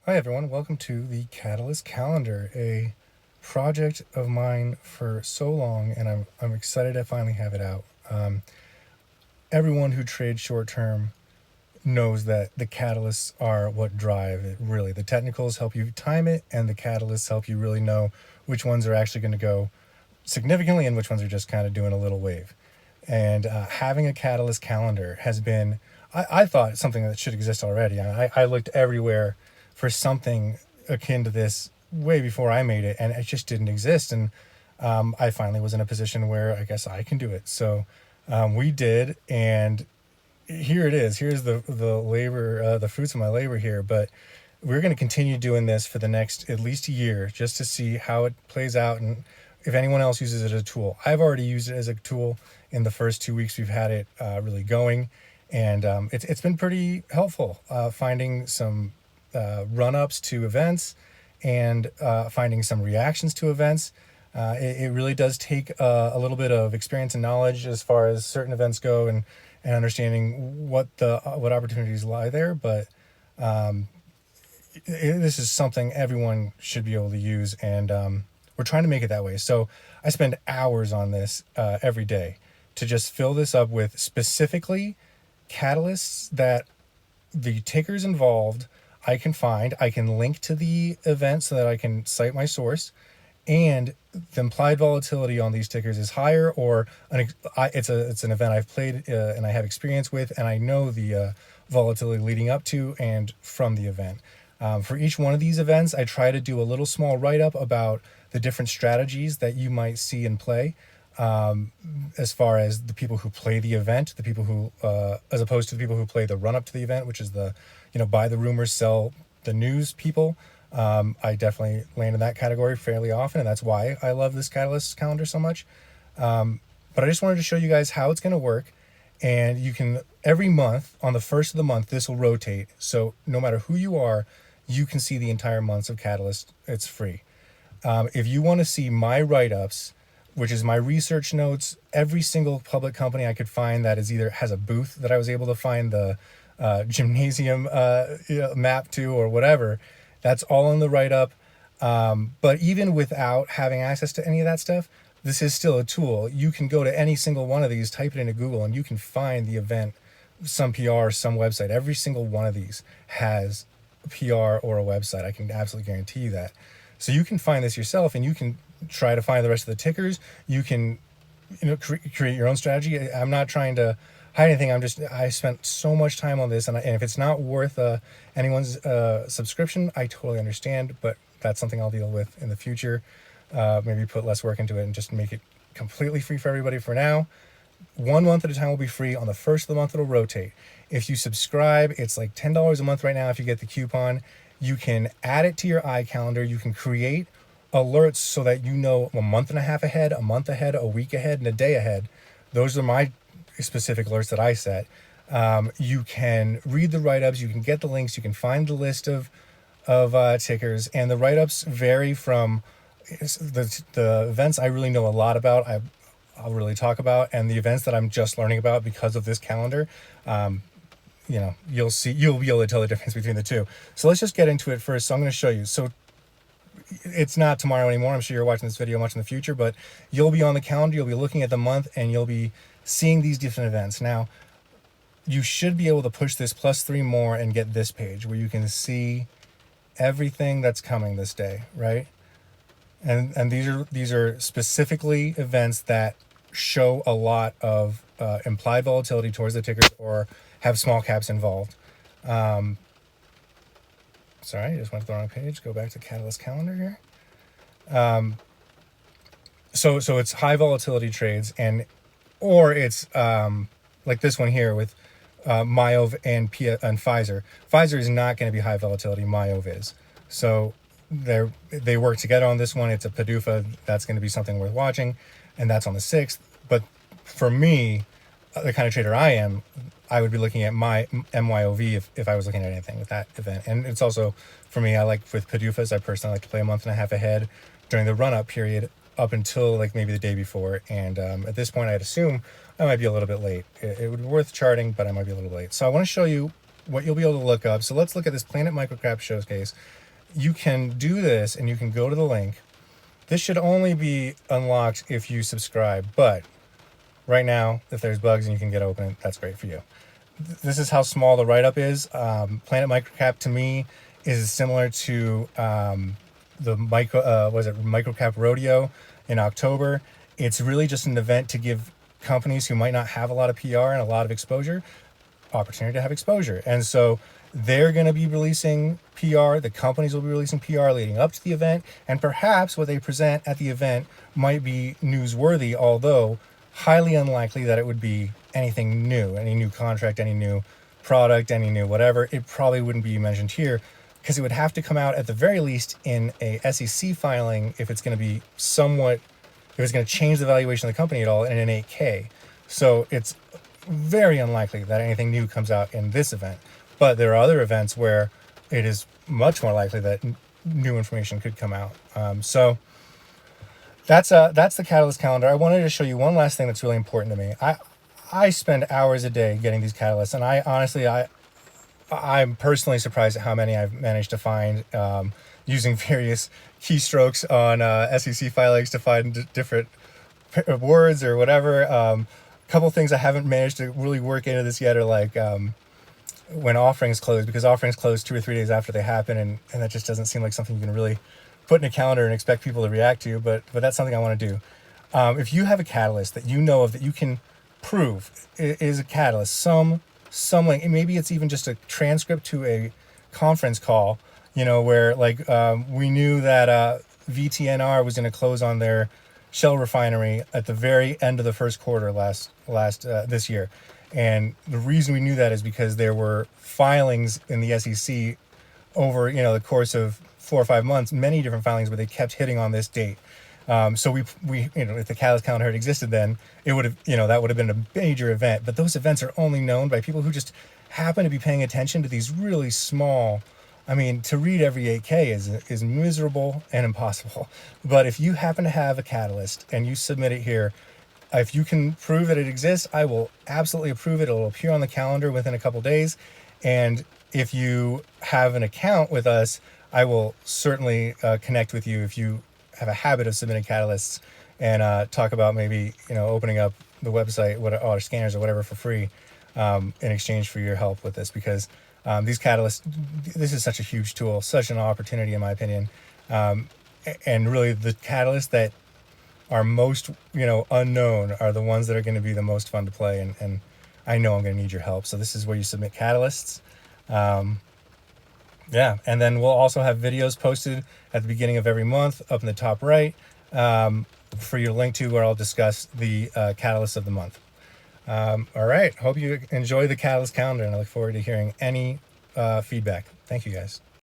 Hi everyone, welcome to the Catalyst Calendar, a project of mine for so long, and I'm excited to finally have it out. Everyone who trades short term knows that the catalysts are what drive it. Really, the technicals help you time it, and the catalysts help you really know which ones are actually going to go significantly and which ones are just kind of doing a little wave. And having a catalyst calendar has been, I thought, something that should exist already. I looked everywhere for something akin to this way before I made it, and it just didn't exist. And I finally was in a position where I guess I can do it. So we did, and here it is. Here's the labor, the fruits of my labor here. But we're going to continue doing this for the next at least a year, just to see how it plays out and if anyone else uses it as a tool. I've already used it as a tool in the first 2 weeks we've had it really going, and it's been pretty helpful finding some run-ups to events and finding some reactions to events. It really does take a little bit of experience and knowledge as far as certain events go, and understanding what opportunities lie there. But this is something everyone should be able to use, and we're trying to make it that way. So I spend hours on this every day to just fill this up with specifically catalysts that the tickers involved I can find. I can link to the event so that I can cite my source, and the implied volatility on these tickers is higher, or it's an event I've played and I have experience with, and I know the volatility leading up to and from the event. For each one of these events, I try to do a little small write-up about the different strategies that you might see in play, as far as the people who play the event, the people who, as opposed to the people who play the run-up to the event, which is the, buy the rumors, sell the news people. I definitely land in that category fairly often, and that's why I love this Catalyst calendar so much. But I just wanted to show you guys how it's going to work. And you can, every month, on the first of the month, this will rotate. So no matter who you are, you can see the entire months of Catalyst. It's free. If you want to see my write-ups, which is my research notes, every single public company I could find that is either has a booth that I was able to find the gymnasium map to, or whatever, that's all in the write-up. But even without having access to any of that stuff, this is still a tool. You can go to any single one of these, type it into Google, and you can find the event, some PR, some website. Every single one of these has a PR or a website. I can absolutely guarantee you that. So you can find this yourself, and you can try to find the rest of the tickers. You can, create your own strategy. I'm not trying to hide anything. I spent so much time on this, and if it's not worth anyone's subscription, I totally understand. But that's something I'll deal with in the future. Maybe put less work into it and just make it completely free for everybody for now. 1 month at a time will be free. On the first of the month, it'll rotate. If you subscribe, it's like $10 a month right now if you get the coupon. You can add it to your iCalendar. You can create alerts so that you know a month and a half ahead, a month ahead, a week ahead, and a day ahead. Those are my specific alerts that I set. You can read the write-ups. You can get the links. You can find the list of tickers. And the write-ups vary from the events I really know a lot about, I'll really talk about, and the events that I'm just learning about because of this calendar. You'll be able to tell the difference between the two. So let's just get into it first. So I'm going to show you. So it's not tomorrow anymore. I'm sure you're watching this video much in the future, but you'll be on the calendar. You'll be looking at the month, and you'll be seeing these different events. Now, you should be able to push this +3 more and get this page where you can see everything that's coming this day, right? And these are specifically events that show a lot of implied volatility towards the tickers or have small caps involved. Sorry, I just went to the wrong page. Go back to Catalyst Calendar here. So it's high volatility trades, or it's like this one here with Myov and Pfizer. Pfizer is not going to be high volatility. Myov is. So they work together on this one. It's a PDUFA. That's going to be something worth watching, and that's on the 6th. But for me, the kind of trader I am, I would be looking at my MYOV if I was looking at anything with that event. And it's also, for me, I like with PDUFAs, I personally like to play a month and a half ahead during the run-up period up until like maybe the day before. And at this point, I'd assume I might be a little bit late. It would be worth charting, but I might be a little late. So I want to show you what you'll be able to look up. So let's look at this Planet Microcap Showcase. You can do this and you can go to the link. This should only be unlocked if you subscribe, but right now, if there's bugs and you can get open, that's great for you. This is how small the write-up is. Planet Microcap to me is similar to the Microcap Rodeo in October. It's really just an event to give companies who might not have a lot of PR and a lot of exposure opportunity to have exposure. And so they're going to be releasing PR, the companies will be releasing PR leading up to the event, and perhaps what they present at the event might be newsworthy, although highly unlikely that it would be anything new, any new contract, any new product, any new whatever. It probably wouldn't be mentioned here because it would have to come out at the very least in a SEC filing if it's going to be somewhat, if it's going to change the valuation of the company at all in an 8K. So it's very unlikely that anything new comes out in this event. But there are other events where it is much more likely that new information could come out. So that's the Catalyst calendar. I wanted to show you one last thing that's really important to me. I spend hours a day getting these catalysts, and I'm personally surprised at how many I've managed to find using various keystrokes on SEC filings to find different words or whatever. A couple things I haven't managed to really work into this yet are like when offerings close, because offerings close 2 or 3 days after they happen, and that just doesn't seem like something you can really put in a calendar and expect people to react to, but that's something I want to do. If you have a catalyst that you know of that you can prove is a catalyst, some link, maybe it's even just a transcript to a conference call, where like we knew that VTNR was going to close on their Shell refinery at the very end of the first quarter last this year. And the reason we knew that is because there were filings in the SEC over, the course of 4 or 5 months, many different filings where they kept hitting on this date. So we if the Catalyst calendar had existed then, it would have, that would have been a major event. But those events are only known by people who just happen to be paying attention to these really small. I mean, to read every 8K is miserable and impossible. But if you happen to have a catalyst and you submit it here, if you can prove that it exists, I will absolutely approve it. It'll appear on the calendar within a couple days. And if you have an account with us, I will certainly connect with you if you have a habit of submitting catalysts and talk about maybe, opening up the website, or scanners or whatever for free in exchange for your help with this, because these catalysts, this is such a huge tool, such an opportunity in my opinion. And really the catalysts that are most, unknown are the ones that are going to be the most fun to play. And I know I'm going to need your help. So this is where you submit catalysts. Yeah. And then we'll also have videos posted at the beginning of every month up in the top right for your link to where I'll discuss the catalysts of the month. All right. Hope you enjoy the Catalyst calendar, and I look forward to hearing any feedback. Thank you guys.